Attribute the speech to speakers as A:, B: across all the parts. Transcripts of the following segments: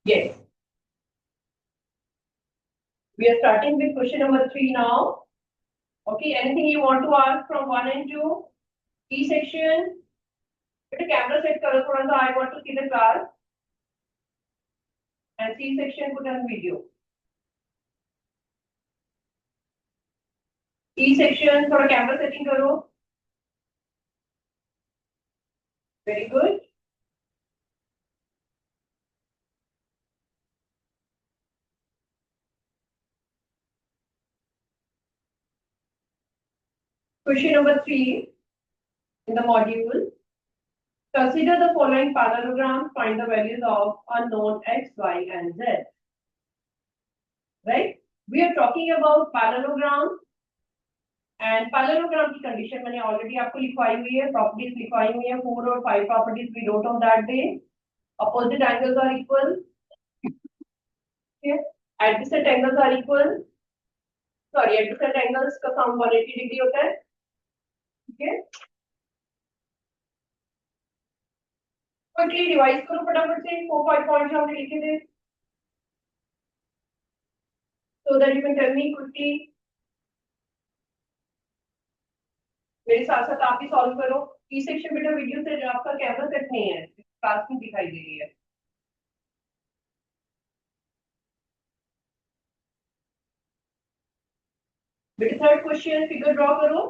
A: Yes. We are starting with question number 3 now. Okay, anything you want to ask from 1 and 2? E section. Put a camera set karo thoda sa. I want to see the class. And C section put on video. E section thoda camera setting karo. Very good. Question number 3 in the module. Consider the following parallelograms. Find the values of unknown x, y, and z. Right? We are talking about parallelogram. And parallelogram की condition मैंने already आपको लिखवाई हुई है, properties लिखवाई हुई है, 4 और 5 properties we wrote on that day. Opposite angles are equal. Okay. Adjacent angles are equal. Sorry, adjacent angles का sum 180 degree होता है. Okay. Quickly revise करो फटाफट से 4-5 points हमने लिखे थे. So that you can tell me quickly. मेरे साथ साथ आप भी सॉल्व करो. ई सेक्शन बेटा वीडियो से आपका कैमरा सेट नहीं है, क्लास में दिखाई दे रही है. बेटा थर्ड क्वेश्चन फिगर ड्रॉ करो.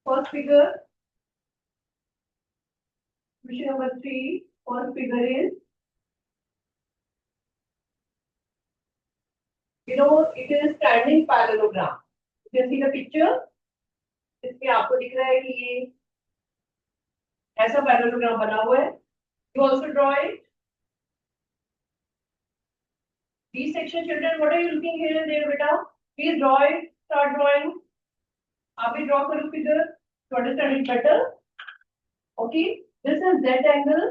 A: First figure, question number 3, first figure is, it is standing parallelogram. You can see the picture. इसमें आपको दिख रहा है कि ये ऐसा पैरेललोग्राम बना हुआ है. You also draw it. B section children, what are you looking here and there, beta? Please draw it. Start drawing. आप भी draw करो figure to understand it better. Okay. This is Z angle.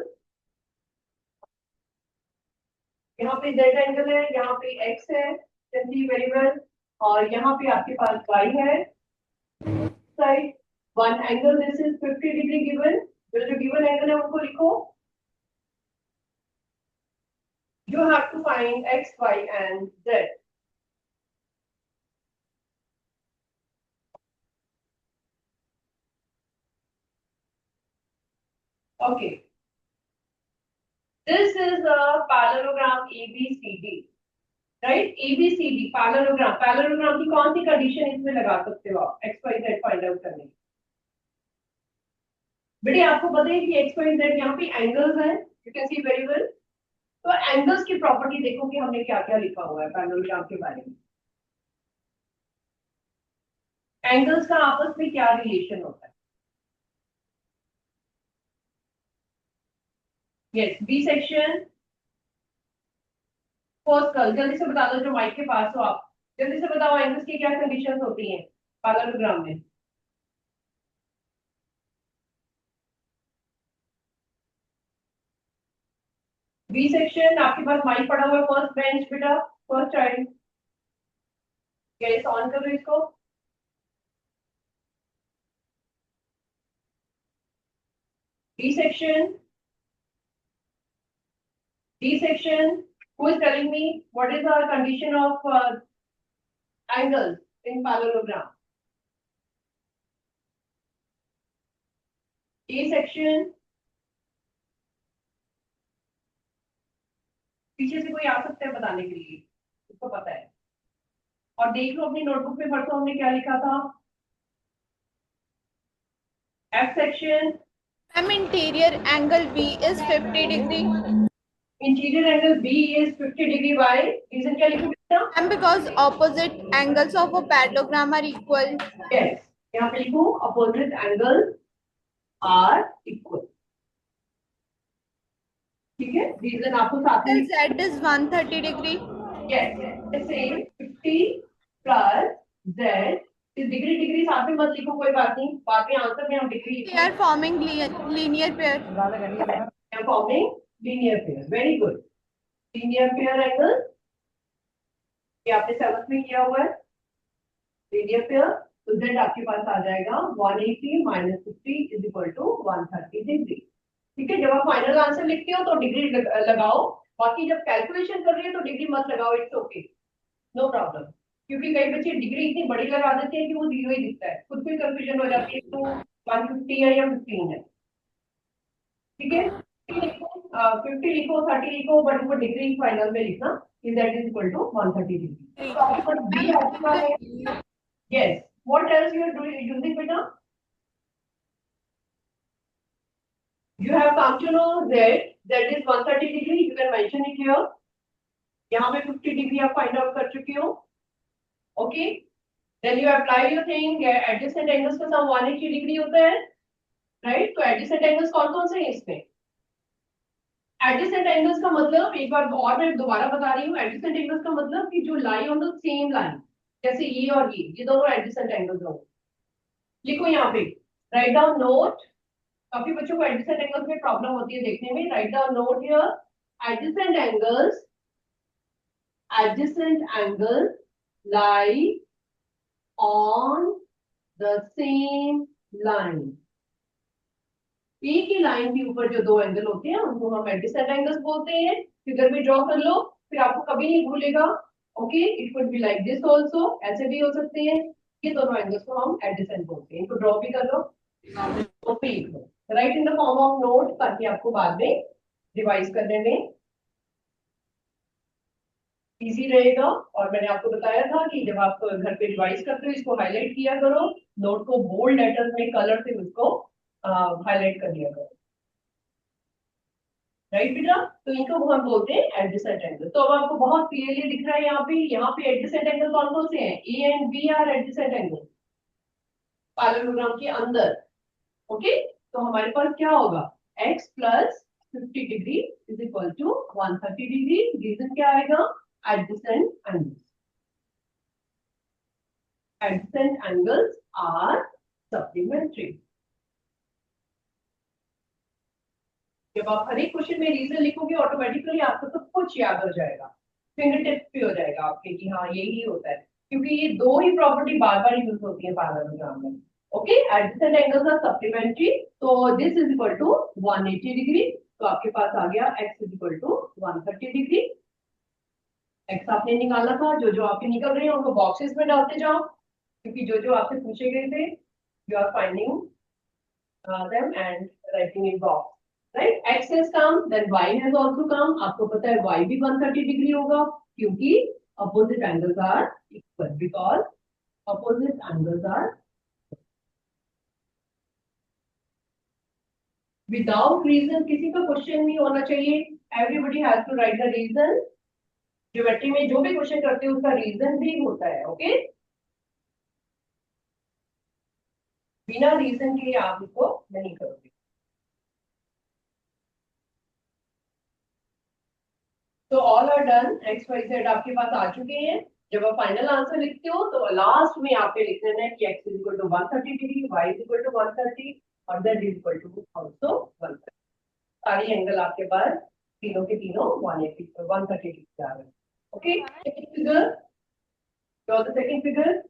A: यहाँ पे Z angle है, यहाँ पे X है. Can see very well. और यहाँ पे आपके पास Y है. Side. One angle. This is 50 degree given. जो given angle है उनको लिखो. You have to find X, Y, and Z. Okay. This is a parallelogram ABCD. Right? ABCD, parallelogram. Parallelogram की कौन सी condition इसमें लगा सकते हो आप? X, Y, Z find out करने. बेटे आपको पता है कि X, Y, Z यहाँ पे angles हैं. You can see very well. तो angles की property देखो कि हमने क्या-क्या लिखा हुआ है parallelogram के बारे में. Angles का आपस में क्या relation होता है? Yes, B section. फर्स्ट कल जल्दी से बता दो जो माइक के पास हो आप. जल्दी से बताओ एंगल्स की क्या कंडीशंस होती हैं पैरेललोग्राम में. बी सेक्शन आपके पास माइक पड़ा हुआ है. फर्स्ट बेंच बेटा, फर्स्ट चाइल्ड. यस, ऑन करो इसको. B section. D section. Who is telling me what is our condition of angles in parallelogram? A section. पीछे से कोई आ सकता है बताने के लिए, उसको पता है. और देख लो अपनी नोटबुक में, परसों हमने क्या लिखा था. F section.
B: Interior angle B is 50 degree.
A: Interior angle B is 50 degree. Why? Reason क्या लिखूं बेटा?
B: And because opposite angles of a parallelogram are equal.
A: Yes. यहाँ पे लिखूं opposite angles are equal. ठीक है. Reason आपको साथ में.
B: Z is 130 degree.
A: Yes. The same 50 plus Z is degree साथ में मत लिखो, कोई बात नहीं. बाद में आंसर में हम degree.
B: They are forming linear pair.
A: They are forming linear pair. Very good. Linear pair angle. ये आपने 7th में किया हुआ है. Linear pair. तो Z आपके पास आ जाएगा 180 minus 50 is equal to 130 degree. ठीक है, जब आप फाइनल आंसर लिखते हो तो डिग्री लगाओ, बाकी जब कैलकुलेशन कर रही है तो डिग्री मत लगाओ, इट्स ओके, नो प्रॉब्लम। क्योंकि कई बच्चे डिग्री इतनी बड़ी लगा देते हैं कि वो जीरो ही दिखता है, खुद भी कंफ्यूजन हो जाती है तो 150 है या 15 है। ठीक है, 50 लिखो 30 लिखो, बट वो डिग्री फाइनल में लिखना is that is equal to 130 degree. तो आपके पास बी आ चुका है। Yes, what else you are doing using बेटा? You have come to know that that is 130 degree. You can mention it here. यहाँ पे 50 डिग्री आप फाइंड आउट कर चुकी हो। Okay, then you apply your thing, adjacent angles का sum 180 degree होता है, राइट? तो एडजेसेंट एंगल्स कौन कौन से हैं इसमें? एडजेसेंट एंगल्स का मतलब, एक बार और मैं दोबारा बता रही हूँ, एडजेसेंट एंगल्स का मतलब कि जो lie on the same line, जैसे ये और ये दोनों एडजेसेंट एंगल्स होंगे। लिखो यहाँ पे, राइट डाउन नोट। काफी बच्चों को एडजेसेंट एंगल्स में प्रॉब्लम होती है देखने में, write down note here, adjacent angles, adjacent angles lie on the same line। एक ही लाइन के ऊपर जो दो एंगल होते हैं उनको हम एडजेसेंट एंगल्स बोलते हैं। फिगर में ड्रॉ कर लो, फिर आपको कभी नहीं भूलेगा। Okay, it could be like this also, ऐसे भी हो सकते हैं। ये दोनों एंगल्स को हम एडजेसेंट बोलते हैं। इनको ड्रॉ भी कर लो, तो भी लिख लो, write in the form of note, ताकि आपको बाद में रिवाइज करने में इजी रहेगा। और मैंने आपको बताया था कि जब आप घर पे रिवाइज करते हो इसको हाईलाइट किया करो, नोट को बोल्ड लेटर्स में कलर से उसको हाईलाइट कर दिया करो, राइट बेटा? तो इनको हम बोलते हैं एडजेसेंट एंगल। तो अब आपको बहुत क्लियरली दिख रहा है यहाँ पे एडजेसेंट एंगल कौन कौन से हैं? A and B are adjacent angle parallelogram के अंदर। ओके, तो हमारे पास क्या होगा? x plus 50 degree is equal to 130 degree. Reason क्या आएगा? Adjacent angle. Adjacent angles are supplementary। जब आप हर एक क्वेश्चन में रीजन लिखोगे ऑटोमेटिकली आपको सब कुछ याद हो जाएगा, फिंगर टिप्स पे हो जाएगा आपके कि हाँ यही होता है, क्योंकि ये दो ही प्रॉपर्टी बार बार यूज होती है पैरेललोग्राम में। Okay, adjacent angles are supplementary, तो this is equal to 180 degree. तो आपके पास आ गया x is equal to 130 degree. x आपने निकाला था, जो जो आपके निकल रहे हैं उनको बॉक्सेस में डालते जाओ, क्योंकि जो जो आपसे पूछे गए थे you are finding them and writing in box, right? X has come, then Y has also come। आपको पता है Y भी 130 डिग्री होगा, क्योंकि opposite angles are equal, because opposite angles are without reason किसी का क्वेश्चन नहीं होना चाहिए। Everybody has to write the reason। Geometry में जो भी क्वेश्चन करते हैं उसका रीजन भी होता है। ओके, बिना रीजन के आप इसको नहीं करोगे। तो all are done, x y z आपके पास आ चुके हैं। जब आप फाइनल आंसर लिखते हो तो लास्ट में आपके लिख देना है कि x is equal to 130 degree, y is equal to 130 और z is equal to also 130। सारी एंगल आपके पास तीनों के तीनों 180 130 डिग्री आ रहे हैं। Okay, second figure, draw the second figure.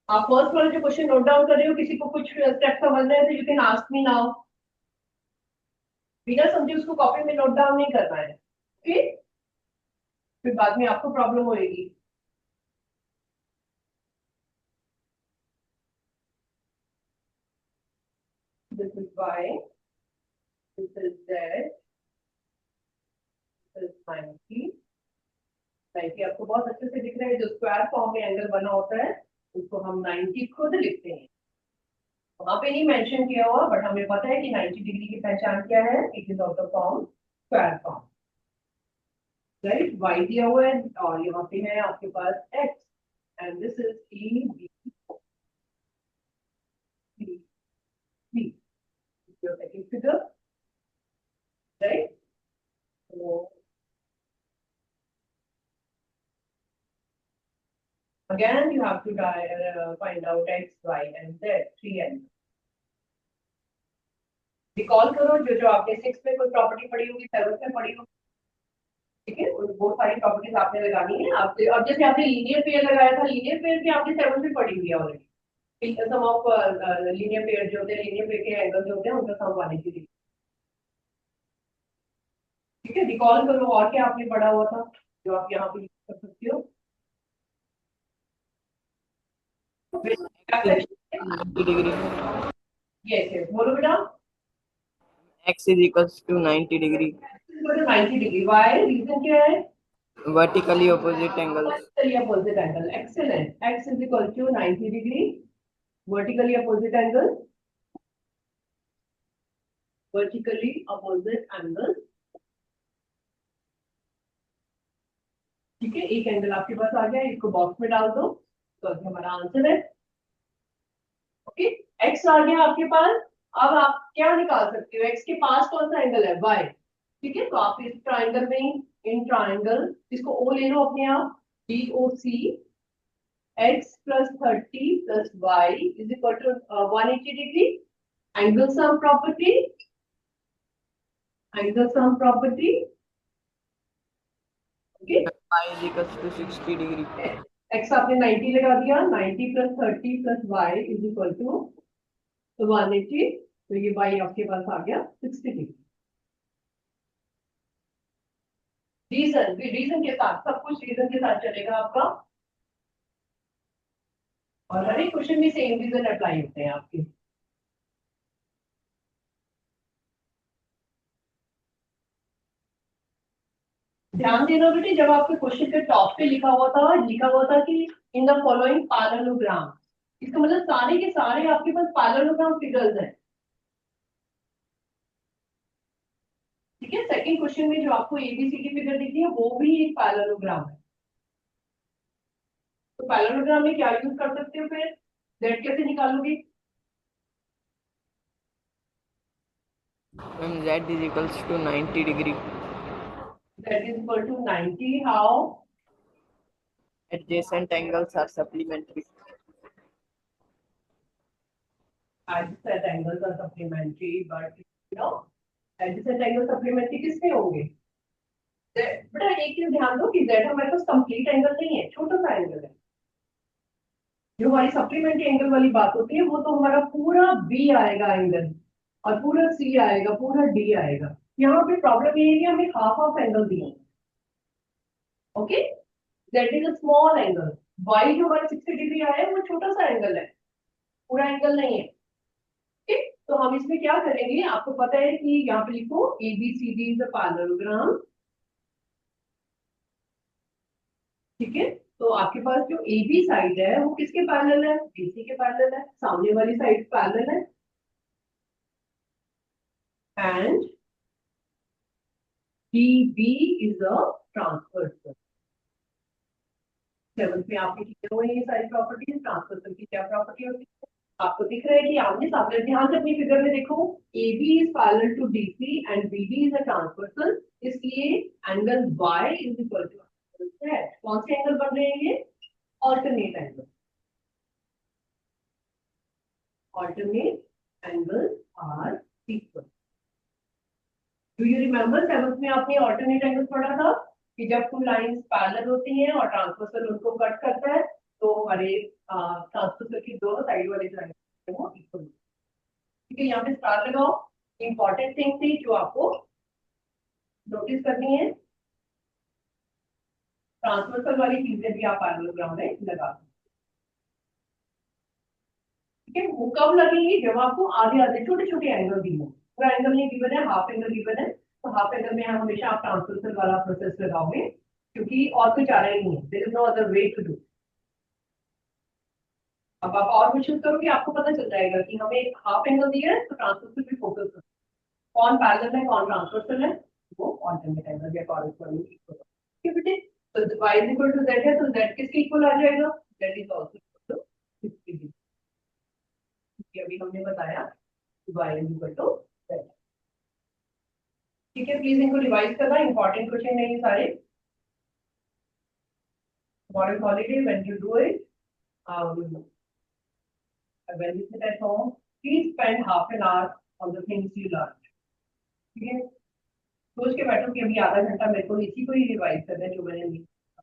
A: आप फर्स्ट वाले जो क्वेश्चन नोट डाउन कर रहे हो, किसी को कुछ स्टेप समझना है तो you can ask me now. बिना समझे उसको कॉपी में नोट डाउन नहीं करना है। ओके, फिर बाद में आपको प्रॉब्लम होगी। This is y, this is z, this is 90। 90 आपको बहुत अच्छे से दिख रहा है, जो स्क्वायर फॉर्म में एंगल बना होता है उसको हम 90 खुद लिखते हैं। वहां पे नहीं मेंशन किया हुआ, बट हमें पता है कि 90 डिग्री की पहचान क्या है, it is of the form square form, right? y दिया हुआ है और यहाँ पे है आपके पास x, and this is e b c b, your second figure, right? So again you have to find out x, y and z, three angles। Recall करो जो जो आपने 6 में कोई प्रॉपर्टी पढ़ी होगी, 7 में पढ़ी होगी, ठीक है? वो सारी प्रॉपर्टीज आपने लगानी है। आपसे अब जैसे आपने लीनियर पेयर लगाया था, लीनियर पेयर भी आपने 7 में पढ़ी हुई है already, sum of linear pair जो होते हैं, लीनियर पेयर के एंगल जो होते हैं उनका सम 180 डिग्री। ठीक है, रिकॉल करो और क्या आपने पढ़ा हुआ था जो आप यहाँ पे यूज कर सकते हो।
C: Ninety degree.
A: यस यस, बोलो बेटा।
C: X is equals to 90 degree.
A: 90 degree, y reason क्या है?
C: Vertically opposite angles.
A: vertically opposite angle, excellent, x is equal to 90 degree, vertically opposite angle, vertically opposite angle। ठीक है, एक एंगल आपके पास आ गया, इसको बॉक्स में डाल दो तो अभी हमारा आंसर है। ओके, x आ गया आपके पास। अब आप क्या निकाल सकते हो, x के पास कौन सा एंगल है? y। ठीक है, तो आप इस ट्राइंगल में, इन ट्राइंगल, इसको ओ ले लो अपने आप, DOC, x plus 30 plus y is equal to 180 degree, angle sum property, angle sum property। Okay,
C: Y is equals to 60 degree.
A: x आपने 90 लगा दिया, 90 plus 30 plus y is equal to 180, तो ये y आपके पास आ गया 60 डिग्री। रीजन के साथ, सब कुछ रीजन के साथ चलेगा आपका, और हर एक क्वेश्चन में सेम रीजन अप्लाई होते हैं आपके। ध्यान देना बेटे, जब आपके क्वेश्चन के टॉप पे लिखा हुआ था कि इन द फॉलोइंग पैरेललोग्राम, इसका मतलब सारे के सारे आपके पास पैरेललोग्राम फिगर्स हैं। ठीक है, सेकंड क्वेश्चन में जो आपको एबीसीडी फिगर दिखती है वो भी एक पैरेललोग्राम है। तो पैरेललोग्राम में क्या यूज कर सकते हो फिर, जेड कैसे निकालोगे?
C: When Z is equals to 90 degree.
A: Z is equal to 90, how?
C: Adjacent angles are supplementary.
A: Adjacent angles are supplementary, but you know, adjacent angles supplementary किसमें होंगे? बेटा एक चीज ध्यान दो कि Z हमारे पास कंप्लीट एंगल नहीं है, छोटा सा एंगल है। जो हमारी सप्लीमेंट्री एंगल वाली बात होती है वो तो हमारा पूरा B आएगा एंगल, और पूरा C आएगा, पूरा D आएगा। यहाँ पे प्रॉब्लम ये है कि हमें हाफ ऑफ एंगल दिया। Okay, Z is a small angle, Y जो हमारा 60 डिग्री आया है वो छोटा सा एंगल है, पूरा एंगल नहीं है। ठीक, तो हम इसमें क्या करेंगे, आपको पता है कि यहाँ पे लिखो ABCD इज अ पैरेललोग्राम। ठीक है, तो आपके पास जो AB साइड है वो किसके पैरेलल है? BC के पैरेलल है, सामने वाली साइड पैरेलल है। And DB is a transversal. Seventh में आपने किए हुए ये सारी प्रॉपर्टीज, ट्रांसवर्सल की क्या प्रॉपर्टी होती है आपको दिख रहा है कि आमने सामने। ध्यान से अपनी फिगर में देखो, AB is parallel to DC and BD is a transversal, इसलिए angle Y is equal to कौन से एंगल बन रहे हैं ये? Alternate angle, alternate angles are equal। Do you remember seventh में आपने alternate angles पढ़ा था कि जब टू लाइंस पैरेलल होती हैं और ट्रांसवर्सल उनको कट करता है तो हमारे ट्रांसवर्सल की दोनों साइड वाले जो है वो इक्वल। ठीक है, यहाँ पे स्टार लगाओ। इंपॉर्टेंट थिंग थी जो आपको नोटिस करनी है, ट्रांसवर्सल वाली चीजें भी आप पैरेललोग्राम में लगा सकते। ठीक है, वो कब लगेंगी? जब आपको आधे आधे छोटे छोटे एंगल दिए, पूरा एंगल नहीं गिवन है, हाफ एंगल गिवन है, तो हाफ एंगल में हमेशा आप ट्रांसवर्सल वाला प्रोसेस लगाओगे, क्योंकि और कोई चारा ही नहीं है, there is no other way to do. अब आप और क्वेश्चन करोगे आपको पता चल जाएगा कि हमें हाफ एंगल दिया है तो ट्रांसवर्सल पे फोकस करो, कौन पैरेलल है कौन ट्रांसवर्सल है, वो ऑल्टरनेट एंगल या कॉरेस्पॉन्डिंग इक्वल। ठीक है बेटे, तो y is equal to z है तो z किसके इक्वल आ जाएगा? z is also equal to 60 degree। अभी हमने बताया y is equal to z। ठीक है, प्लीज इनको रिवाइज करना, इंपॉर्टेंट क्वेश्चन है ये सारे। Model holiday when you do it, when you sit at home, please spend half an hour on the things you learned। ठीक है, सोच के बैठो कि अभी आधा घंटा मेरे को इसी को ही रिवाइज करना है जो मैंने लिखा,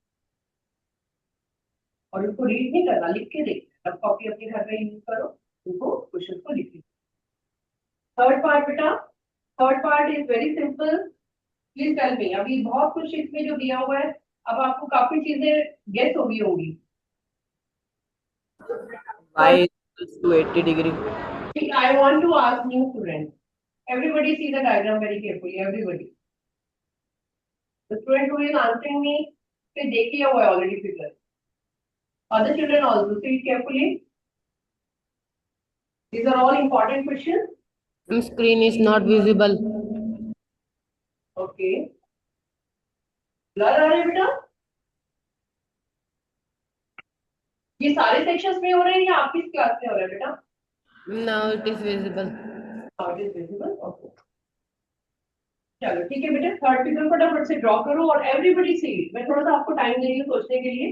A: और उसको रीड नहीं करना, लिख के देखना। अब कॉपी अपने घर में यूज करो, उनको क्वेश्चन को लिख लीजिए। थर्ड पार्ट बेटा, third part is very simple. Please tell me, अभी बहुत कुछ इसमें जो दिया हुआ है, अब आपको काफी चीजें गेस हो गई होंगी।
C: Y is equals to 80 degree.
A: I want to ask new students. Everybody see the diagram very carefully. Everybody. The student who is answering me, they देख लिया हुआ है already figure. Other children also see it carefully. These are all important questions.
C: The screen is not visible.
A: Okay. Blur आ रहे हैं बेटा? ये सारे सेक्शंस में हो रहे हैं या आपकी क्लास में हो रहा है बेटा?
C: Now it is visible.
A: Now it is visible. Okay. चलो ठीक है बेटा, थर्ड फिगर फटाफट से ड्रॉ करो और एवरीबडी सी इट। मैं थोड़ा सा आपको टाइम दे रही हूँ सोचने के लिए।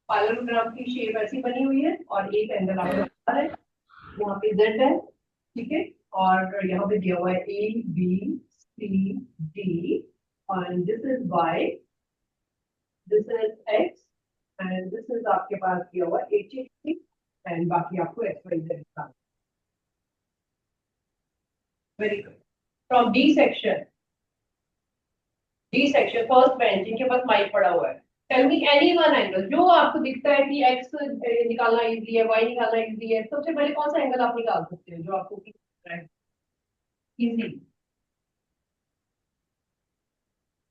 A: पैरेललोग्राम की शेप ऐसी बनी हुई है और एक एंगल आपका है, यहाँ पे Z है, ठीक है, और यहाँ पे दिया हुआ है ABCD and this is Y, this is X and this is आपके पास दिया हुआ है HA and बाकी आपको XYZ का। Very good. From D section first bench जिनके पास माइक पड़ा हुआ है, tell me any one angle जो आपको दिखता है कि एक्स निकालना इजी है, वाई निकालना इजी है, सबसे पहले कौन सा एंगल आप निकाल सकते हो जो आपको इजी?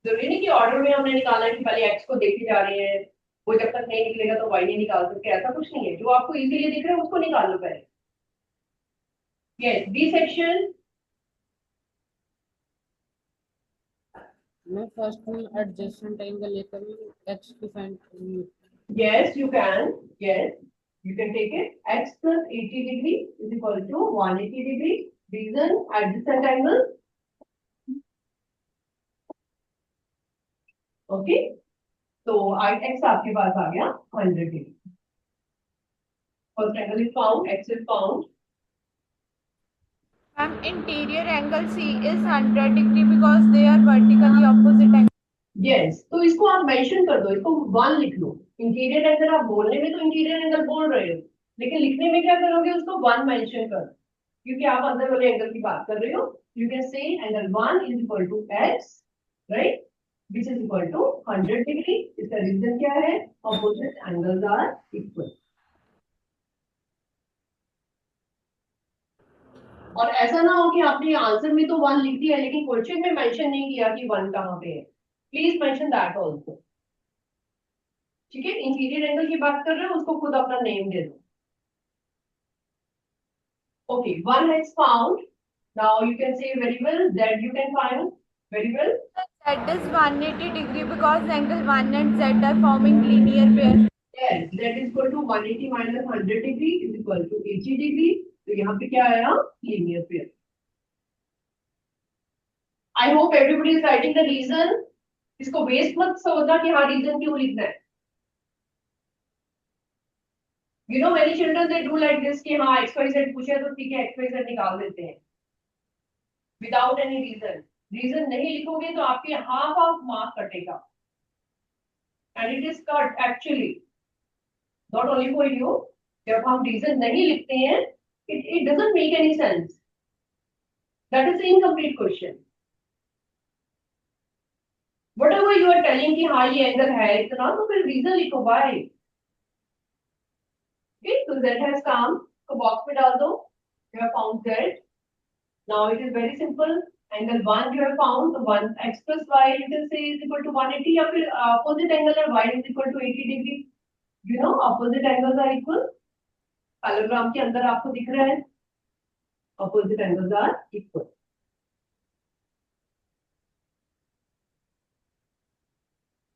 A: जरूरी नहीं कि ऑर्डर में हमने निकालना है कि पहले एक्स को देखे जा रहे हैं, वो जब तक नहीं निकलेगा तो वाई नहीं निकाल सकते, ऐसा कुछ नहीं है। जो आपको इजीली दिख रहा है उसको निकाल लो पहले। Yes, B section.
C: मैं फर्स्ट में एडजेसेंट एंगल लेकर x की find.
A: Yes, you can. Yes, you can take it. X plus 80 degree is equal to 180 degree. Reason adjacent angle. Okay. So X आपके पास आ गया 100 degree. First angle is found. X is found.
B: Ma'am, interior angle C is 100 degree because they are vertically opposite angle.
A: Yes. तो इसको आप mention कर दो, इसको 1 लिख लो। इंटीरियर एंगल आप बोलने में तो इंटीरियर एंगल बोल रहे हो, लेकिन लिखने में क्या करोगे, उसको 1 मेंशन कर, क्योंकि आप अंदर वाले एंगल की बात कर रहे हो। You can say angle 1 is equal to x, right, which is equal to 100 degree. इसका रीजन क्या है? Opposite angles are equal. और ऐसा ना हो कि आपने आंसर में तो 1 लिख दिया लेकिन क्वेश्चन में मेंशन नहीं किया कि 1 कहाँ पे है। Please mention that also. ठीक है, इंटीरियर एंगल की बात कर रहे हो, उसको खुद अपना नेम दे दो। Okay, 1 is found. Now you can say very well that you can find very well.
B: Z is 180 degree because angle 1 and Z are forming linear pair.
A: Yes, that is equal to 180 minus 100 degree is equal to 80 degree. तो यहाँ पे क्या आया? Linear pair. I hope everybody is writing the reason. इसको waste मत सोचना कि हाँ रीजन क्यों लिखना है। You know many children they do like this कि हाँ XYZ पूछे तो ठीक है XYZ निकाल देते हैं without any reason. रीजन नहीं लिखोगे तो आपके हाफ ऑफ मार्क कटेगा, and it is cut actually. Not only for you. जब हम रीजन नहीं लिखते हैं, it doesn't make any sense. That is the incomplete question. Whatever you are telling कि हाँ ये एंगल है इतना, तो फिर रीजन लिखो why. Okay, so Z has come. तो बॉक्स में डाल दो. You have found Z. Now it is very simple. Angle 1 you have found. So 1 x plus y you can say is equal to 180 या फिर opposite angle है y is equal to 80 degree. You know opposite angles are equal. Parallelogram के अंदर आपको दिख रहा है opposite angles are equal.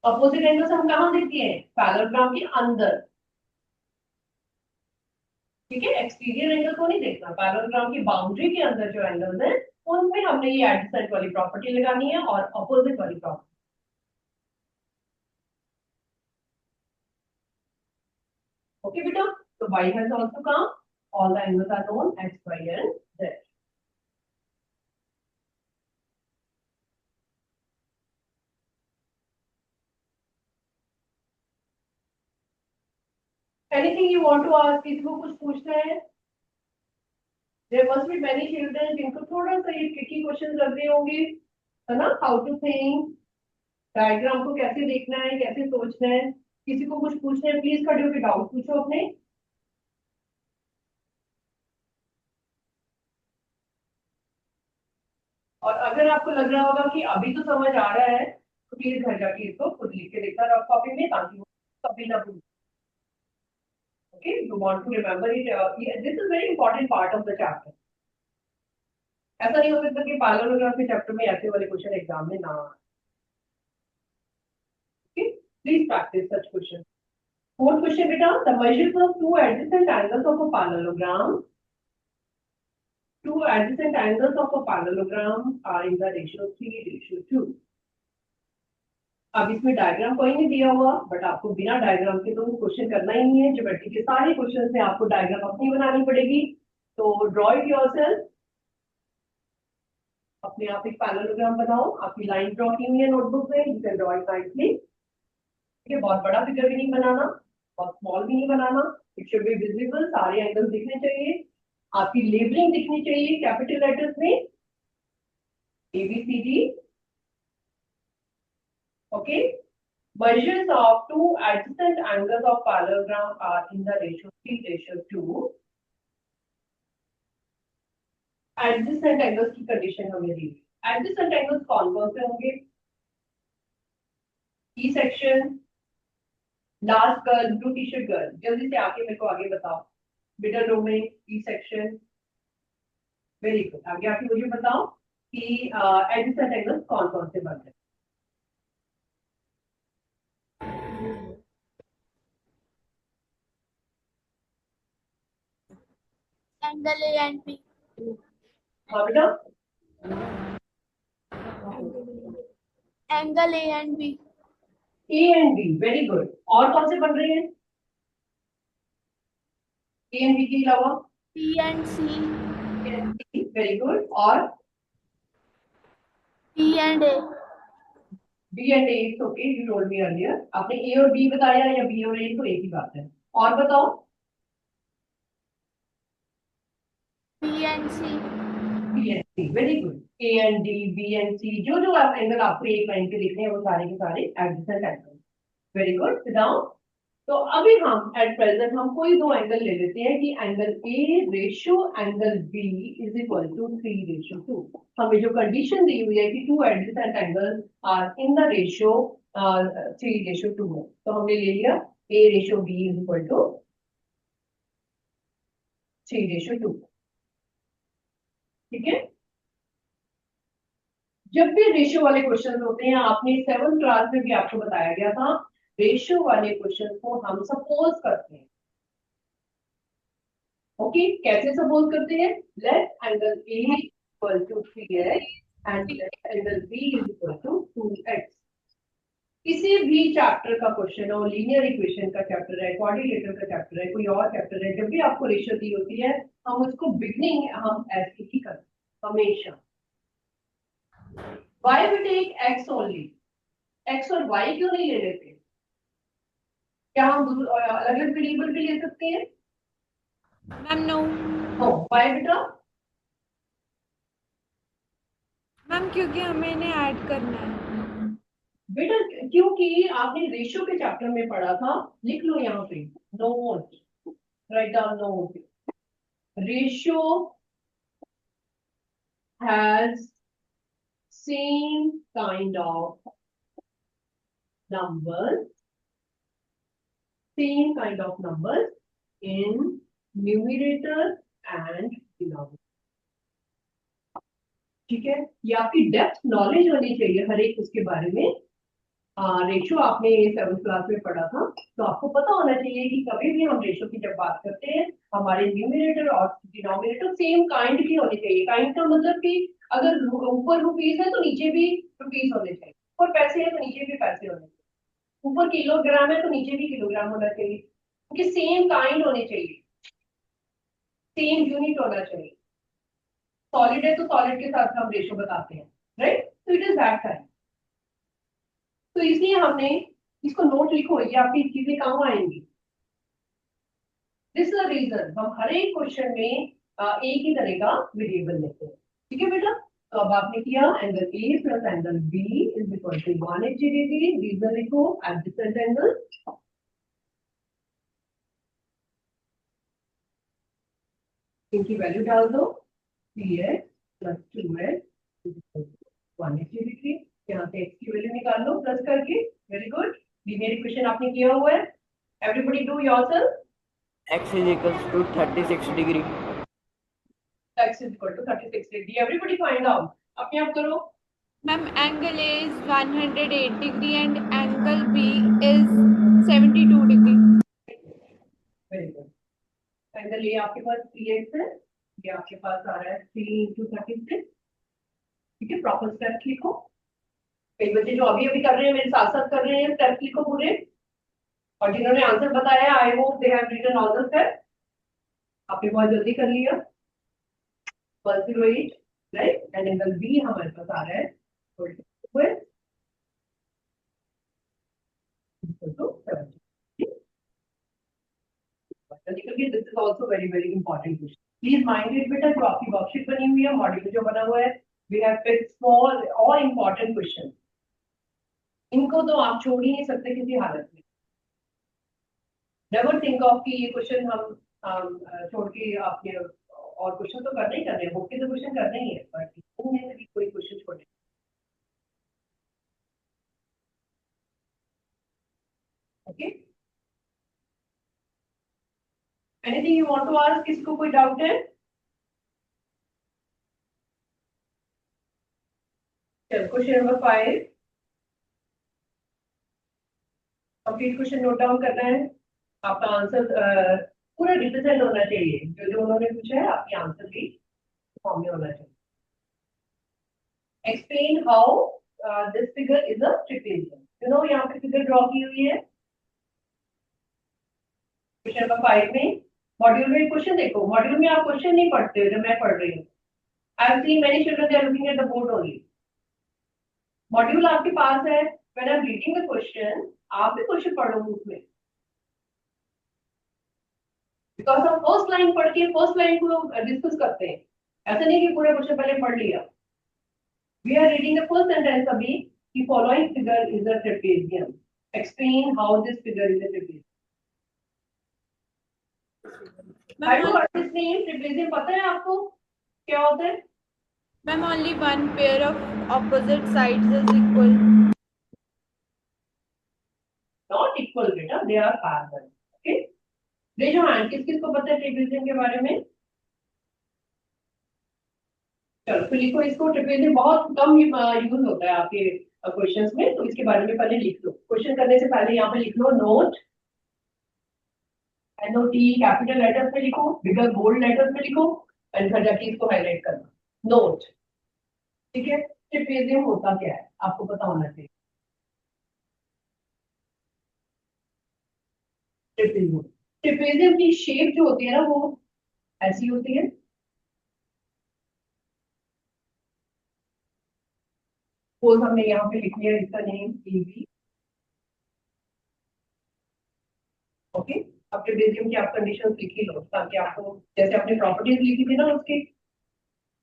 A: Opposite angles हम कहाँ देखते हैं? पैरेललोग्राम के अंदर। ठीक है, एक्सटीरियर एंगल को नहीं देखना, पैरेललोग्राम की बाउंड्री के अंदर जो एंगल्स हैं उनमें हमने ये एडजेसेंट वाली प्रॉपर्टी लगानी है और अपोजिट वाली प्रॉपर्टी। ओके बेटा, तो y has also come. All the angles are known x, y and z. Anything you want to ask, किसी को कुछ पूछना है? There must be many children जिनको थोड़ा सा ये ट्रिकी क्वेश्चन लग रहे होंगे, है ना? हाउ टू थिंक, डायग्राम को कैसे देखना है, कैसे सोचना है। किसी को कुछ पूछना है, प्लीज खड़े होकर डाउट पूछो अपने। और अगर आपको लग रहा होगा कि अभी तो समझ आ रहा है, तो प्लीज घर जाके इसको खुद लिख के देखना रफ कॉपी में, ताकि वो कभी ना भूल। Okay, you want to remember it, this is very important part of the chapter. ऐसा नहीं हो सकता कि पैरेललोग्राम के चैप्टर में ऐसे वाले क्वेश्चन एग्जाम में ना आए। Okay, please practice such question. Fourth question बेटा, the measures of two adjacent angles of a parallelogram. Two adjacent angles of a parallelogram are in the ratio 3:2. अब इसमें डायग्राम कोई नहीं दिया हुआ, बट आपको बिना डायग्राम के तो क्वेश्चन करना ही नहीं है। ज्योमेट्री के सारे क्वेश्चन से आपको डायग्राम अपनी बनानी पड़ेगी। तो ड्रॉ इट योरसेल्फ, अपने आप एक पैरेललोग्राम बनाओ। आपकी लाइन ड्रॉ की हुई है नोटबुक में, you can draw it nicely. ठीक है, बहुत बड़ा फिगर भी नहीं बनाना, बहुत स्मॉल भी नहीं बनाना। इट शुड बी विजिबल, सारे एंगल दिखने चाहिए। आपकी लेबलिंग दिखनी चाहिए कैपिटल लेटर्स में, ABCD। Okay, measures of two adjacent angles of parallelogram are in the ratio 3:2. Adjacent angles की कंडीशन हमें दी। एडजेसेंट एंगल्स कौन कौन से होंगे? E section, last girl, blue T shirt girl, जल्दी से आके मेरे को आगे बताओ। मिडल रो में ई सेक्शन, वेरी गुड। आगे आके मुझे बताओ कि एडजेसेंट एंगल्स कौन कौन से बनते हैं।
D: Angle A and B.
A: हाँ बेटा,
D: angle A and B.
A: A and B, very good. और कौन से बन रहे हैं ए एंड बी के अलावा?
D: B and C.
A: Very good. और
D: B and A.
A: B and A, okay, you told me earlier. आपने ए और बी बताया या बी और ए, तो एक ही बात है। और बताओ।
D: B and C.
A: B and C, very good. A and D, B and C, जो जो आप एंगल आपको एक लाइन के लिखने हैं वो सारे के सारे adjacent angle. Very good, sit down. तो अभी हम एट प्रेजेंट हम कोई दो एंगल ले लेते हैं कि angle A ratio angle B is equal to 3:2। हमें जो कंडीशन दी हुई है कि two adjacent angle are in the ratio 3:2 में, तो हमने ले लिया A ratio B is equal to 3:2। ठीक है, जब भी रेशियो वाले क्वेश्चन होते हैं, आपने 7th क्लास में भी आपको बताया गया था, रेशियो वाले क्वेश्चन को हम सपोज करते हैं। ओके, कैसे सपोज करते हैं? Let angle A equal to 3x and let angle B is equal to 2x। किसी भी चैप्टर का क्वेश्चन हो, लीनियर इक्वेशन का चैप्टर है, क्वाड्रिलेटरल का चैप्टर है, कोई और चैप्टर है, जब भी आपको रेशियो दी होती है, हम उसको बिगनिंग हम ऐसे ही करते हैं हमेशा। Why we take x only? x और y क्यों नहीं ले लेते? क्या हम अलग अलग वेरिएबल भी ले सकते हैं?
B: Ma'am no.
A: नो, why बेटा?
B: मैम क्योंकि हमें इन्हें ऐड करना है।
A: बेटा क्योंकि आपने रेशियो के चैप्टर में पढ़ा था, लिख लो यहाँ पे note, write down note. Ratio has same kind of numbers, same kind of numbers in numerator and denominator। ठीक है, ये आपकी डेप्थ नॉलेज होनी चाहिए हर एक उसके बारे में। रेशियो आपने 7th क्लास में पढ़ा था, तो आपको पता होना चाहिए कि कभी भी हम रेशियो की जब बात करते हैं, हमारे न्यूमरेटर और डिनोमिनेटर सेम काइंड की होनी चाहिए। काइंड का मतलब कि अगर ऊपर रुपीस है तो नीचे भी रुपीस होने चाहिए, ऊपर पैसे है तो नीचे भी पैसे होने चाहिए, ऊपर किलोग्राम है तो नीचे भी किलोग्राम होना चाहिए, क्योंकि सेम काइंड होने चाहिए, सेम यूनिट होना चाहिए। सॉलिड है तो सॉलिड के साथ हम रेशियो बताते हैं, राइट? तो इट इज दैट टाइम। तो इसलिए हमने इसको नोट लिखो, ये आपकी चीजें काम आएंगी। दिस इज द रीजन हम हर एक क्वेश्चन में एक ही तरह का वेरिएबल लेते हैं। ठीक है बेटा, तो अब आपने किया angle A plus angle B is equal to 180 degree. Reason लिखो एडजेसेंट एंगल। इनकी वैल्यू डाल दो, 3x प्लस 2x 180 डिग्री। यहाँ से x की वैल्यू निकाल लो प्लस करके। वेरी गुड, लीनियर इक्वेशन आपने किया हुआ है। Everybody do yourself.
C: x is equals to 36 degree.
A: x is equal to 36 degree। Everybody find out, अपने आप करो।
B: Ma'am, angle A is 108 degree and angle B is 72 degree.
A: Very good. Angle A आपके पास 3x है, ये आपके पास आ रहा है 3 into 36। ठीक है, प्रॉपर स्टेप्स लिखो। कई बच्चे जो अभी अभी कर रहे हैं मेरे साथ साथ कर रहे हैं, स्टेप्स लिखो पूरे। और जिन्होंने आंसर बताया I hope they have written all the steps. आपने बहुत जल्दी कर लिया। 108 राइट, एंड एंगल बी हमारे पास आ रहा है 42 to 70। This is also very very important question. Please mind it बेटा, जो आपकी वर्कशीट बनी हुई है, मॉड्यूल जो बना हुआ है, वी हैव पिक्ड स्मॉल और इंपॉर्टेंट क्वेश्चन। इनको तो आप छोड़ ही नहीं सकते किसी हालत में। नेवर थिंक ऑफ कि ये क्वेश्चन हम छोड़ के आपके और क्वेश्चन तो करने ही करने हैं, बुक के तो क्वेश्चन करने ही है, बट इनमें से भी कोई क्वेश्चन छोड़े। Okay, anything you want to ask? किसको कोई डाउट है? चलो question number 5 complete question note down करना है। आपका आंसर पूरा रिप्रेजेंट होना चाहिए, जो जो उन्होंने पूछा है आपकी आंसर भी फॉर्म में होना चाहिए। Explain how this figure is a trapezium. You know, यहाँ पे फिगर ड्रॉ की हुई है क्वेश्चन नंबर 5 में। मॉड्यूल में क्वेश्चन देखो, मॉड्यूल में आप क्वेश्चन नहीं पढ़ते हो, जब मैं पढ़ रही हूँ। I have seen many children they are looking at the board only. Module आपके पास है, when I am reading the question आप भी क्वेश्चन पढ़ो उसमें, बिकॉज हम फर्स्ट लाइन पढ़ के फर्स्ट लाइन को डिस्कस करते हैं। ऐसा नहीं कि पूरा क्वेश्चन पहले पढ़ लिया। We are reading the first sentence अभी कि following figure is a trapezium. Explain how this figure is a trapezium. I do understand trapezium, पता है आपको क्या होता है?
B: Ma'am, only one pair of opposite sides is equal.
A: Not equal बेटा, they are parallel. Okay, raise your hand, किस किस को पता है ट्रेपेजियम के बारे में? चलो तो लिखो इसको। ट्रेपेजियम बहुत कम यूज होता है आपके क्वेश्चंस में, तो इसके बारे में पहले लिख लो। क्वेश्चन करने से पहले यहाँ पे लिख लो नोट, NOT कैपिटल लेटर्स में लिखो, बिगर बोल्ड लेटर्स में लिखो, एंड फिर जाके इसको हाईलाइट करना। नोट, ठीक है। ट्रेपेजियम होता क्या है आपको पता होना चाहिए। ट्रेपेजियम, ट्रेपेजियम की शेप जो होती है ना वो ऐसी होती है। सपोज हमने यहाँ पे लिख लिया इसका नेम AB। ओके, अब ट्रेपेजियम की आप कंडीशंस लिख ही लो, ताकि आपको जैसे आपने प्रॉपर्टीज लिखी थी ना उसकी,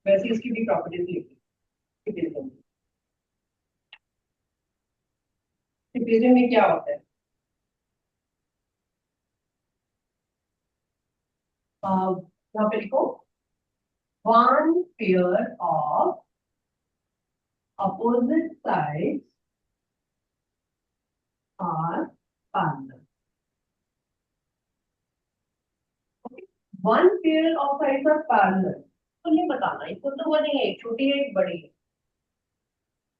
A: वैसे इसकी भी प्रॉपर्टीज लिखी। ट्रेपेजियम, ट्रेपेजियम में क्या होता है? यहाँ पे लिखो one pair of opposite sides are parallel. Okay, one pair of sides are parallel। तो ये बताना, इसको तो वो नहीं है, एक छोटी है एक बड़ी है,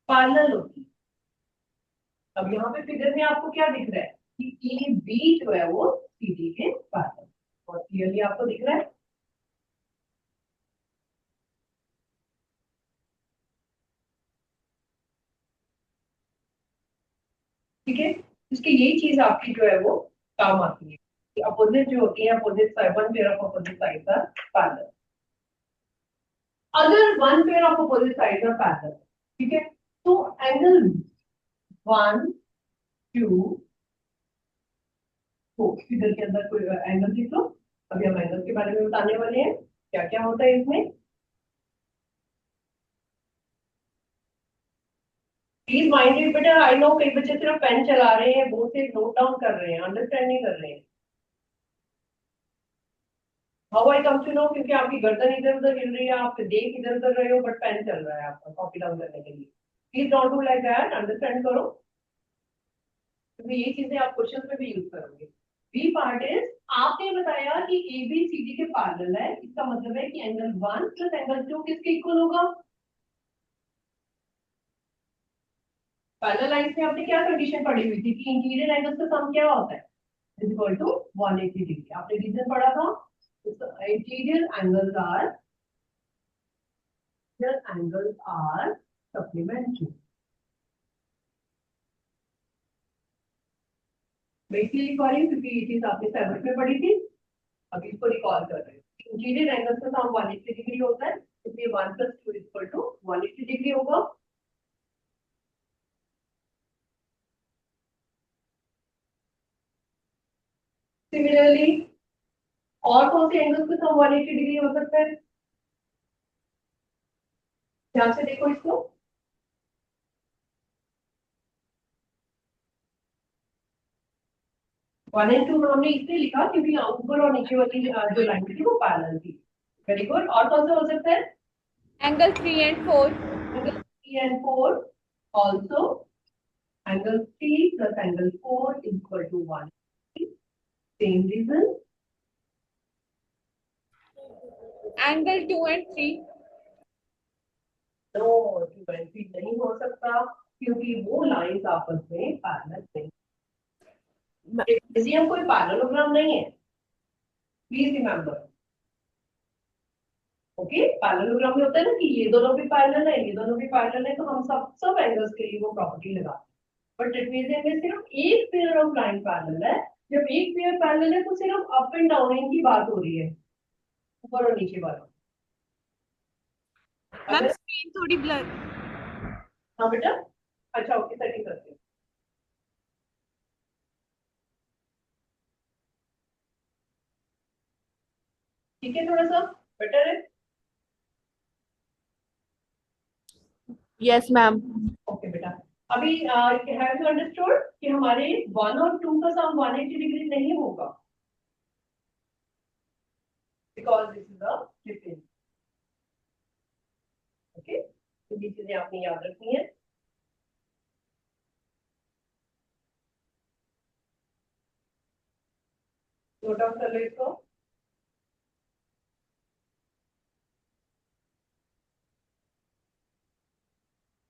A: पैरेलल होती है। अब यहाँ पे फिगर में आपको क्या दिख रहा है कि ए बी जो है वो CD के पैरेलल, और क्लियरली आपको दिख रहा है। ठीक है, इसके यही चीज आपकी जो है वो काम आती है। अपोजिट जो होती है, opposite side, one pair of opposite side का पैरेलल। अगर one pair of opposite side का पैरेलल, ठीक है, तो एंगल 1 2 4 फिगर के अंदर कोई एंगल लिख लो। अभी हम एंगल के बारे में बताने वाले हैं क्या क्या होता है इसमें। प्लीज माइंड इट बेटा, आई नो कई बच्चे सिर्फ पेन चला रहे हैं, बोर्ड से नोट डाउन कर रहे हैं, अंडरस्टैंड नहीं कर रहे हैं। How I come to know, क्योंकि आपकी गर्दन इधर उधर हिल रही है, आप देख इधर उधर रहे हो बट पेन चल रहा है आपका कॉपी डाउन करने के लिए। Please don't do like that, understand करो, क्योंकि ये चीजें आप क्वेश्चन में भी यूज करोगे। बी पार्ट इज, आपने बताया कि ए बी सी डी के पैरेलल है, इसका मतलब है कि एंगल 1 प्लस एंगल 2 किसके इक्वल होगा। पैरेलल लाइंस में आपने क्या कंडीशन पढ़ी हुई थी कि इंटीरियर एंगल्स का सम क्या होता है, इज इक्वल टू 180 डिग्री। आपने रीजन पढ़ा था, इंटीरियर एंगल्स आर सप्लीमेंट्री। मैं इसलिए लिखवा रही हूँ क्योंकि ये चीज आपने सेवंथ में पढ़ी थी, अभी इसको रिकॉल कर रहे हैं। इंटीरियर एंगल्स का सम 180 डिग्री होता है, इसलिए 1 + 2 = 180 डिग्री होगा। सिमिलरली और कौन से एंगल्स का सम 180 डिग्री हो सकता है, ध्यान से देखो इसको। 1 और 2 हमने इसलिए लिखा क्योंकि ऊपर और नीचे वाली जो लाइन थी वो पैरेलल थी। Very good. और कौन सा हो सकता है,
B: Angle 3 and 4.
A: एंगल 3 और 4 also, angle 3 + angle 4 = 180। Same reason.
B: Angle 2 and 3.
A: No, 2 और 3 नहीं हो सकता क्योंकि वो लाइंस आपस में पैरेलल नहीं। ट्रेपेजियम कोई पैरेललोग्राम नहीं है, प्लीज रिमेंबर। ओके, पैरेललोग्राम में होता है ना कि ये दोनों भी पैरेलल है, ये दोनों भी पैरेलल है, तो हम सब एंगल्स के लिए वो प्रॉपर्टी लगाते हैं। बट ट्रेपेजियम में सिर्फ एक पेयर ऑफ लाइन पैरेलल है। जब एक पेयर पैरेलल है तो सिर्फ अप एंड डाउन की बात हो रही है, ऊपर और नीचे वाला।
B: मैम
A: अगर
B: स्क्रीन थोड़ी ब्लर.
A: हाँ बेटा, अच्छा ओके, सेटिंग करते हैं। ठीक है, थोड़ा सा बेटर है।
C: Yes, ma'am.
A: ओके बेटा, अभी हैव यू अंडरस्टूड कि हमारे 1 और 2 का सम 180 डिग्री नहीं होगा, because this is a trapezium. Okay, तो ये चीजें आपने याद रखनी है। नोट डाउन कर लो इसको।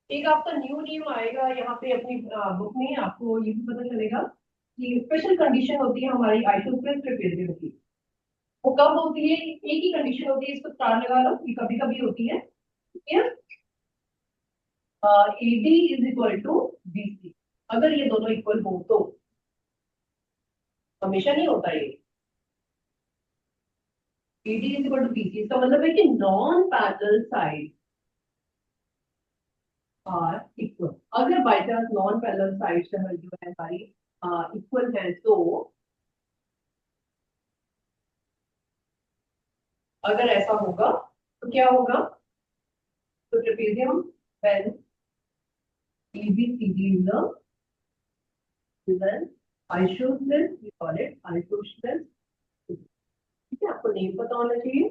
A: एक आपका न्यू नेम आएगा यहाँ पे अपनी बुक में, आपको ये भी पता चलेगा कि स्पेशल कंडीशन होती है हमारी आइसोसेलेस ट्रेपेजियम की। वो कब होती है, एक ही कंडीशन होती है, इसको स्टार लगा लो, ये कभी कभी होती है। ठीक है, AD is equal to BC, अगर ये दोनों इक्वल हो तो। हमेशा नहीं होता ये। AD is equal to BC, इसका मतलब है कि non parallel side are equal. अगर by chance non parallel side जो है हमारी इक्वल है, तो अगर ऐसा होगा तो क्या होगा, तो trapezium when ABCD is an isosceles, we call it isosceles। ठीक है, आपको नेम पता होना चाहिए,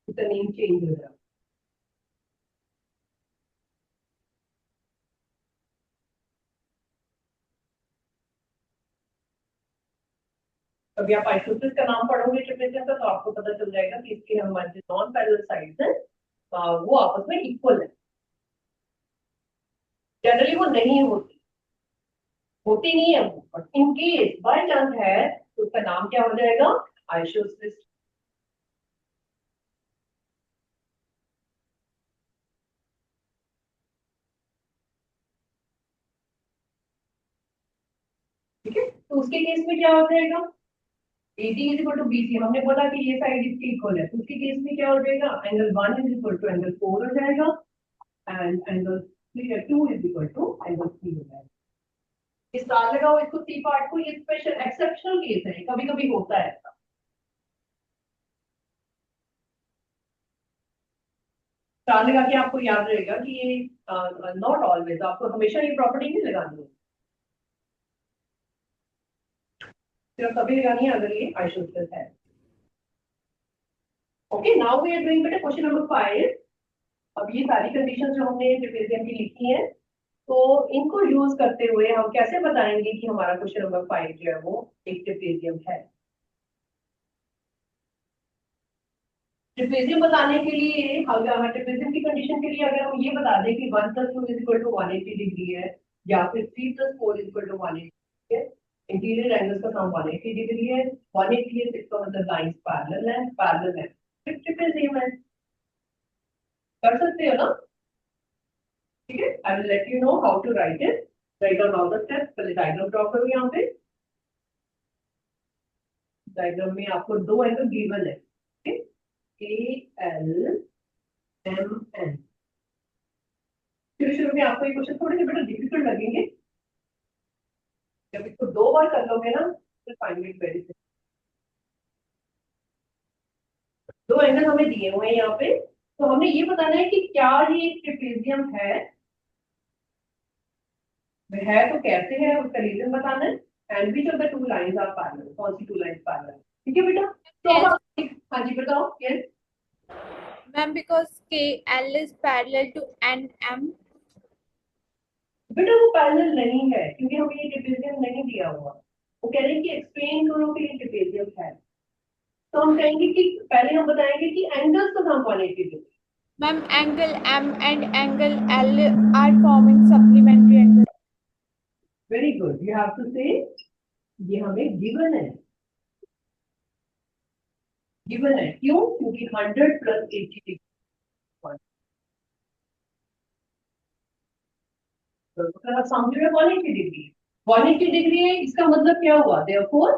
A: इसका नेम चेंज हो जाएगा। अभी आप आइसोसेलेस का नाम पढ़ोगे ट्रेपेजियम का, तो आपको पता चल जाएगा कि इसके हमारे जो नॉन पैरेलल साइड्स हैं वो आपस में इक्वल है। जनरली वो नहीं होती, होती नहीं है वो, but in case by chance है तो उसका नाम क्या हो जाएगा, आइसोसेलेस। ठीक है, तो उसके केस में क्या हो जाएगा, AD is equal to BC, हमने बोला कि ये साइड इसकी इक्वल है, तो उसके केस में क्या हो जाएगा, angle 1 is equal to angle 4 हो जाएगा, and angle 2 is equal to angle 3 हो जाएगा। इस स्टार लगाओ इसको, सी पार्ट को, ये स्पेशल एक्सेप्शनल केस है, कभी कभी होता है ऐसा। स्टार लगा के आपको याद रहेगा कि ये नॉट ऑलवेज, आपको हमेशा ये प्रॉपर्टी नहीं लगानी है, सिर्फ तभी लगानी है अगर ये आइसोसेलेस है। Okay, now we are doing बेटा क्वेश्चन नंबर 5। अब ये सारी कंडीशन जो हमने ट्रेपेजियम की लिखी है, तो इनको यूज करते हुए हम कैसे बताएंगे कि हमारा क्वेश्चन नंबर 5 जो है वो एक ट्रेपेजियम है। ट्रेपेजियम बताने के लिए अगर ट्रेपेजियम की कंडीशन के लिए अगर हम ये बता दें कि 1 + 2 = 180 डिग्री है, या फिर 3 + 4 = 180 है, इंटीरियर एंगल्स का सम 180 डिग्री है, 180 है, इसका मतलब लाइंस पैरेलल है, फिर ट्रेपेजियम है। कर सकते हो ना? ठीक है, I will let you know how to write it. Right down all the steps. पहले डायग्राम ड्रॉ करो। यहाँ पे डायग्राम में आपको दो एंगल गिवन है, ALMN। शुरू में आपको ये क्वेश्चन थोड़े से बेटा डिफिकल्ट लगेंगे, जब इसको 2 बार कर लोगे ना तो फाइंड इट वेरी सिंपल। दो एंगल हमें दिए हुए हैं यहाँ पे, तो हमने ये बताना है कि क्या ये एक ट्रेपेजियम है तो कैसे है, उसका रीजन बताना है। And which of the two lines are parallel, कौन सी 2 लाइंस पैरेलल। ठीक है बेटा, तो अब
B: Yes,
A: हाँ जी बताओ। Yes
B: ma'am, because KL is parallel to NM.
A: बेटा वो पैरेलल नहीं है, क्योंकि हमें ये ट्रेपेजियम नहीं दिया हुआ। वो कह रहे हैं कि एक्सप्लेन करो कि ये ट्रेपेजियम है, तो हम कहेंगे कि पहले हम बताएंगे कि एंगल्स का नाम 180 degree.
B: Ma'am, angle M and angle L are forming supplementary angles.
A: Very good, you have to say ये हमें गिवन है। गिवन है क्यों? क्योंकि 100 + 80 डिग्री, सम जो है 180 डिग्री, 180 डिग्री है, इसका मतलब क्या हुआ? Therefore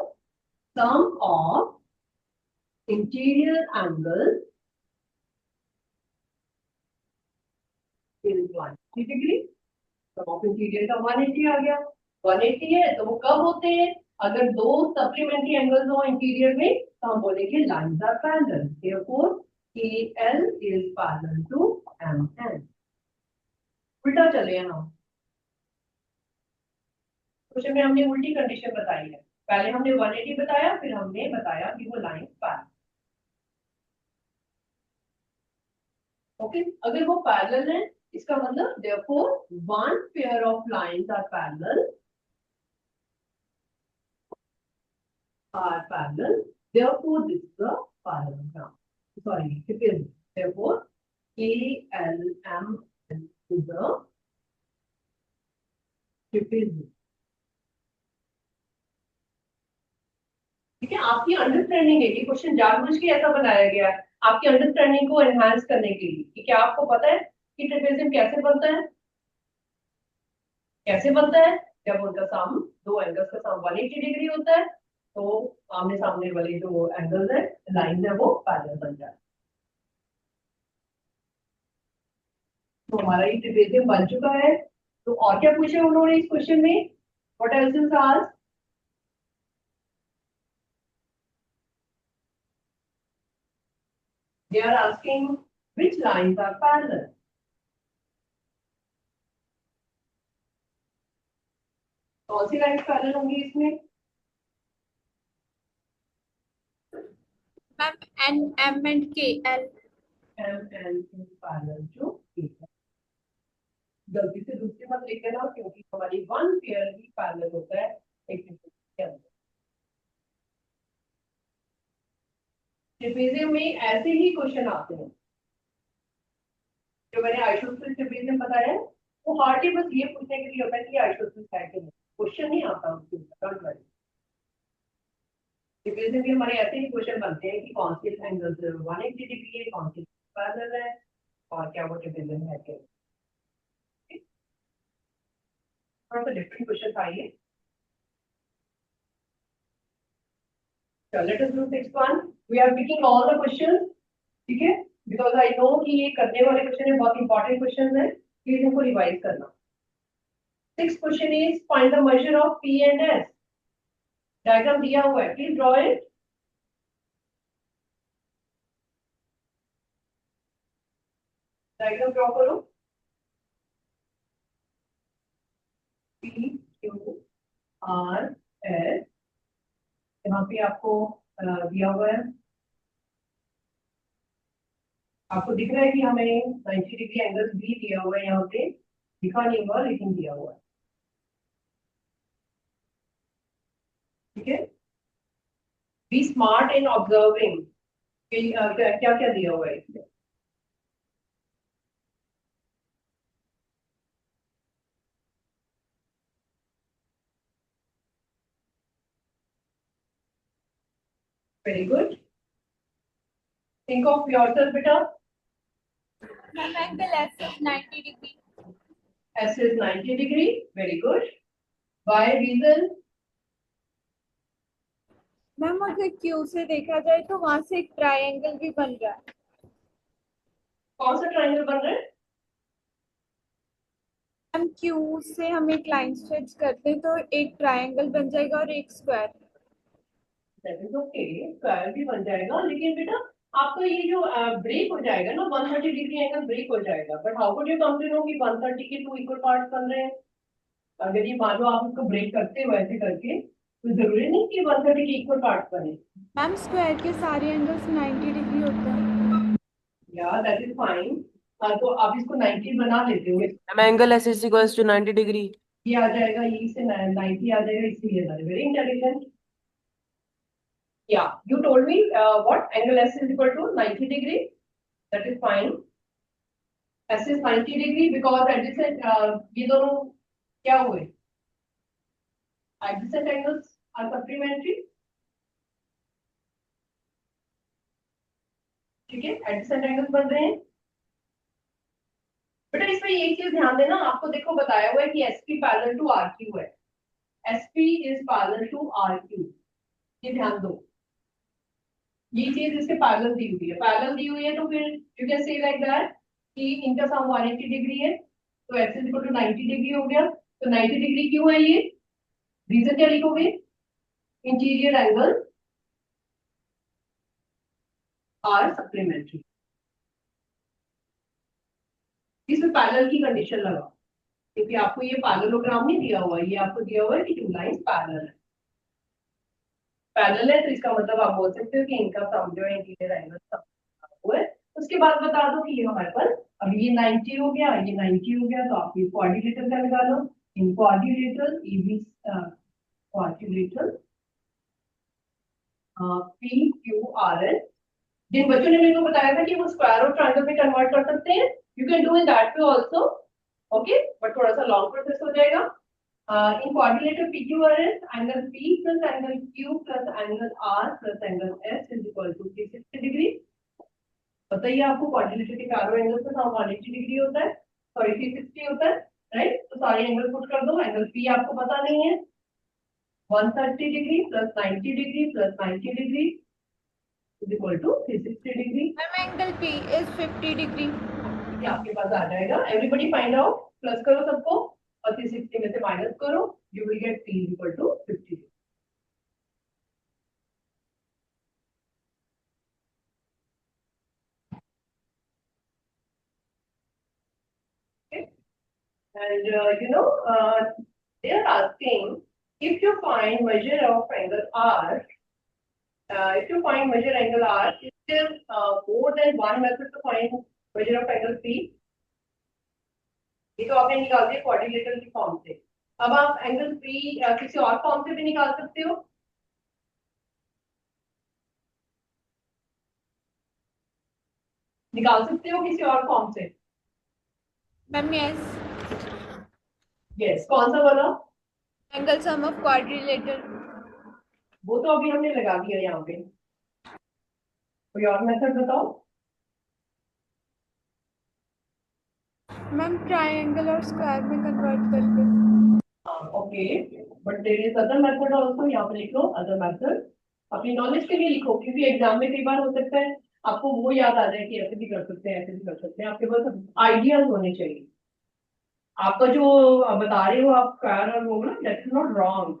A: sum of interior angle is 180 degree. Sum of interior का 180 आ गया। 180 है तो वो कब होते हैं? अगर दो सप्लीमेंट्री एंगल्स हो इंटीरियर में, तो हम बोलेंगे lines are parallel. Therefore KL is parallel to MN। उल्टा चले हम, क्वेश्चन में हमने उल्टी कंडीशन बताई है। पहले हमने 180 बताया, फिर हमने बताया कि वो लाइन पैरेलल। ओके, अगर वो पैरेलल है, इसका मतलब therefore one pair of lines are parallel, therefore this is a parallelogram. Sorry, it is therefore KLM is a trapezium. ठीक है, आपकी अंडरस्टैंडिंग है, ये क्वेश्चन जानबूझ के ऐसा बनाया गया है आपकी अंडरस्टैंडिंग को एनहांस करने के लिए कि क्या आपको पता है कि ट्रेपेजियम कैसे बनता है। कैसे बनता है? जब उनका सम, दो एंगल्स का सम 180 डिग्री होता है, तो आमने सामने वाले जो एंगल्स है, लाइन है, वो पैरेलल बन जाए। तो हमारा ये ट्रेपेजियम बन चुका है। तो और क्या पूछे उन्होंने इस क्वेश्चन में? What else is asked? They are asking which lines are parallel. कौन सी लाइंस पैरेलल होंगी इसमें?
B: Ma'am, NM and KL.
A: M N is parallel to A. गलती से दूसरी मत लिख देना, क्योंकि हमारी वन पेयर ही पैरेलल होता है एक दूसरे के अंदर। ट्रेपेजियम में ऐसे ही क्वेश्चन आते हैं, जो मैंने आइसोसेलेस ट्रेपेजियम बताया है, वो हार्डली बस ये पूछने के लिए होता है कि आइसोसेलेस है कि नहीं, क्वेश्चन नहीं आता उसके ऊपर। डोंट वरी, ट्रेपेजियम में हमारे ऐसे ही क्वेश्चन बनते हैं कि कौन सी एंगल 180 डिग्री है, कौन सी पैरेलल है, और क्या वो ट्रेपेजियम है क्या। थोड़ा सा डिफरेंट क्वेश्चन था ये। So let us do 6th one. We are picking all the questions, ठीक है? Because I know कि ये करने वाले क्वेश्चन है, बहुत इंपॉर्टेंट क्वेश्चन है, प्लीज इनको रिवाइज करना। 6th question is find the measure of P and S. Diagram दिया हुआ है, please draw it. Diagram draw करो। पी क्यू आर एस, यहाँ पे आपको दिया हुआ है, आपको दिख रहा है कि हमें 90 डिग्री एंगल भी दिया हुआ है, यहाँ पे लिखा नहीं हुआ लेकिन दिया हुआ है। ठीक है, बी स्मार्ट इन ऑब्जर्विंग, क्या क्या दिया हुआ है इसमें। Very good, think of yourself बेटा।
B: Ma'am angle S is 90 degree.
A: S is 90 degree, very good. By reason,
B: ma'am अगर क्यू से देखा जाए तो वहां से एक ट्रायंगल भी बन रहा है।
A: कौन सा ट्रायंगल बन रहा है?
B: हम क्यू से हम एक लाइन स्ट्रेच करते हैं तो एक ट्रायंगल बन जाएगा और एक square.
A: That is okay, square भी बन जाएगा, लेकिन बेटा आपका ये जो ब्रेक हो जाएगा ना, 130 डिग्री एंगल ब्रेक हो जाएगा। But how would you come to know कि 130 के टू इक्वल पार्ट्स बन रहे हैं? अगर ये मान लो आप उसको ब्रेक करते हो ऐसे करके, तो जरूरी नहीं कि 130 के इक्वल पार्ट्स बने।
B: मैम स्क्वायर के सारे एंगल्स 90 डिग्री होते हैं।
A: या दैट इज फाइन। तो आप इसको 90 बना लेते हो,
C: ma'am angle S is equals to 90 degree.
A: ये आ जाएगा, ये से 90 आ जाएगा, इसलिए very intelligent. Yeah, you told me what angle S is equal to 90 degree. That is fine. S is 90 degree because adjacent ये दोनों क्या हुए? Adjacent angles are supplementary. ठीक है, adjacent angles बन रहे हैं। बेटा इसमें एक चीज ध्यान देना, आपको देखो बताया हुआ है कि SP पैरेलल टू RQ है। SP is parallel to RQ, ये ध्यान दो। ये चीज इसके पैरेलल दी हुई है, पैरेलल दी हुई है तो फिर you can say like that कि इनका सम 180 डिग्री है, तो x is equal to 90 degree हो गया। तो 90 डिग्री क्यों है ये? रीजन क्या लिखोगे? Interior angle are supplementary. इसमें पैरेलल की कंडीशन लगा, क्योंकि आपको ये पैरेललोग्राम नहीं दिया हुआ है, ये आपको दिया हुआ है कि टू लाइंस पैरेलल है। पैरेलल है तो इसका मतलब आप बोल सकते हो कि इनका सम जो है इंटीरियर एंगल सम हुआ है। उसके बाद बता दो कि ये हमारे पास, अब ये 90 हो गया, ये 90 हो गया, तो आप ये क्वाड्रिलेटरल का निकालो। In quadrilateral EB quadrilateral P Q R S, जिन बच्चों ने मेरे को बताया था कि वो स्क्वायर और ट्रायंगल में कन्वर्ट कर सकते हैं, you can do in that way also. Okay, but थोड़ा सा लॉन्ग प्रोसेस हो जाएगा। In quadrilateral P Q R S, angle P plus angle Q plus angle R plus angle S is equal to 360 degree. बताइए आपको quadrilateral के चारों angle का sum 180 degree होता है, सॉरी 360 होता है, राइट? तो सारे एंगल पुट कर दो। एंगल पी आपको पता नहीं है, 130 degree plus 90 degree plus 90 degree is equal to 360 degree.
B: Ma'am angle P is 50 degree.
A: ये आपके पास आ जाएगा। एवरीबॉडी फाइंड आउट, प्लस करो सबको और 360 में से माइनस करो, you will get P equal to 50। And they are asking if you find measure of angle R, if you find measure angle R, is there more than one method to find measure of angle P? ये तो आपने निकाल दिया quadrilateral की form से। अब आप angle P किसी और फॉर्म से भी निकाल सकते हो। निकाल सकते हो किसी और फॉर्म से।
B: मैम यस,
A: यस, कौन सा वाला?
B: Angle sum of quadrilateral.
A: वो तो अभी हमने लगा दिया यहाँ पे। कोई और मेथड बताओ।
B: मैम ट्रायंगल और स्क्वायर में कन्वर्ट करके।
A: Okay, but there is other method also, यहाँ पे लिख लो अदर मेथड। अपनी नॉलेज के लिए लिखो, क्योंकि एग्जाम में कई बार हो सकता है आपको वो याद आ जाए कि ऐसे भी कर सकते हैं, ऐसे भी कर सकते हैं। आपके पास आइडियाज होने चाहिए। आपका जो बता रहे हो आप स्क्वायर और वो ना, that's not wrong,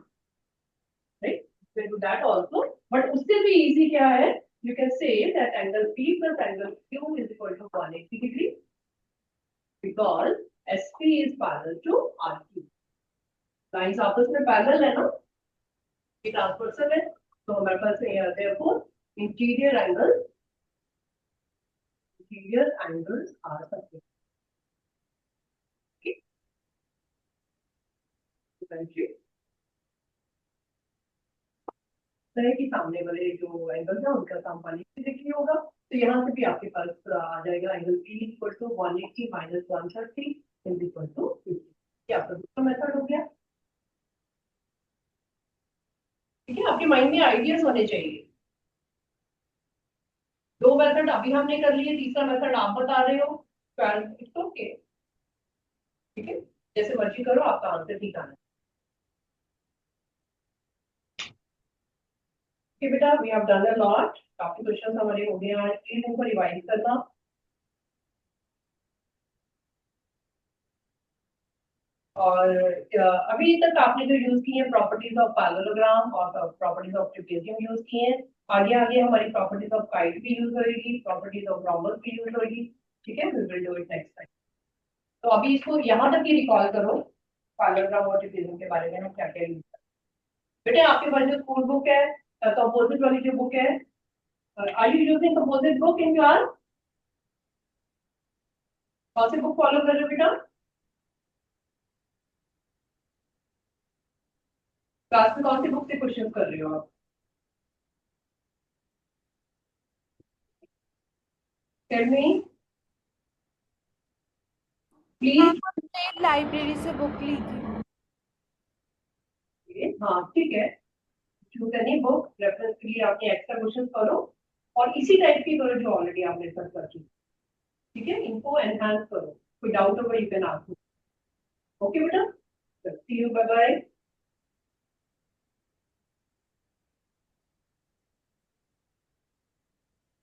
A: right? Do that also, but उससे भी इजी क्या है, you can say that angle P plus angle Q is equal to 180 degree. because SP is parallel to RQ. Lines आपस में पैरेलल है ना, ये ट्रांसवर्सल है, तो हमारे पास therefore interior angles are something. Okay. तरह के सामने वाले जो एंगल है उनका सम पानी से देखिए होगा, तो यहाँ से भी आपके पास आ जाएगा angle P equal to 180 minus 130 is equal to 50. ये आपका दूसरा मेथड हो गया. ठीक है, आपके माइंड में आइडियाज होने चाहिए. दो मेथड अभी हमने कर लिए, तीसरा मेथड आप बता रहे हो, इट्स ओके. ठीक है, जैसे मर्जी करो, आपका आंसर ठीक आना है. Okay, बेटा, we have done a lot. काफी क्वेश्चन हमारे हो गए हैं, प्लीज इनको रिवाइज करना. और अभी तक आपने जो यूज किए हैं प्रॉपर्टीज ऑफ पैरेललोग्राम और प्रॉपर्टीज ऑफ ट्रेपेजियम यूज किए हैं. आगे आगे हमारी प्रॉपर्टीज ऑफ काइट भी यूज होगी, प्रॉपर्टीज ऑफ रोम्बस भी यूज होगी. ठीक है, we will do it next time. तो अभी इसको यहाँ तक ही रिकॉल करो, पैरेललोग्राम और ट्रेपेजियम के बारे में हम क्या क्या यूज करते हैं. बेटे, आपके पास जो स्कूल बुक है, कंपोजिट वाली जो बुक है, are you using composite book in your, कौन सी बुक फॉलो कर रहे हो बेटा? क्लास में कौन सी बुक से क्वेश्चन कर रहे हो आप? Tell me please.
B: हमने लाइब्रेरी से बुक ली थी.
A: हाँ ठीक है, चूज एनी बुक, रेफरेंस के लिए आपने एक्स्ट्रा क्वेश्चन करो और इसी टाइप की करो जो ऑलरेडी आपने सर्च कर चुकी. ठीक है, इनको एनहांस करो, कोई डाउट होगा यू कैन आस्क. ओके बेटा, सी यू, बाय बाय.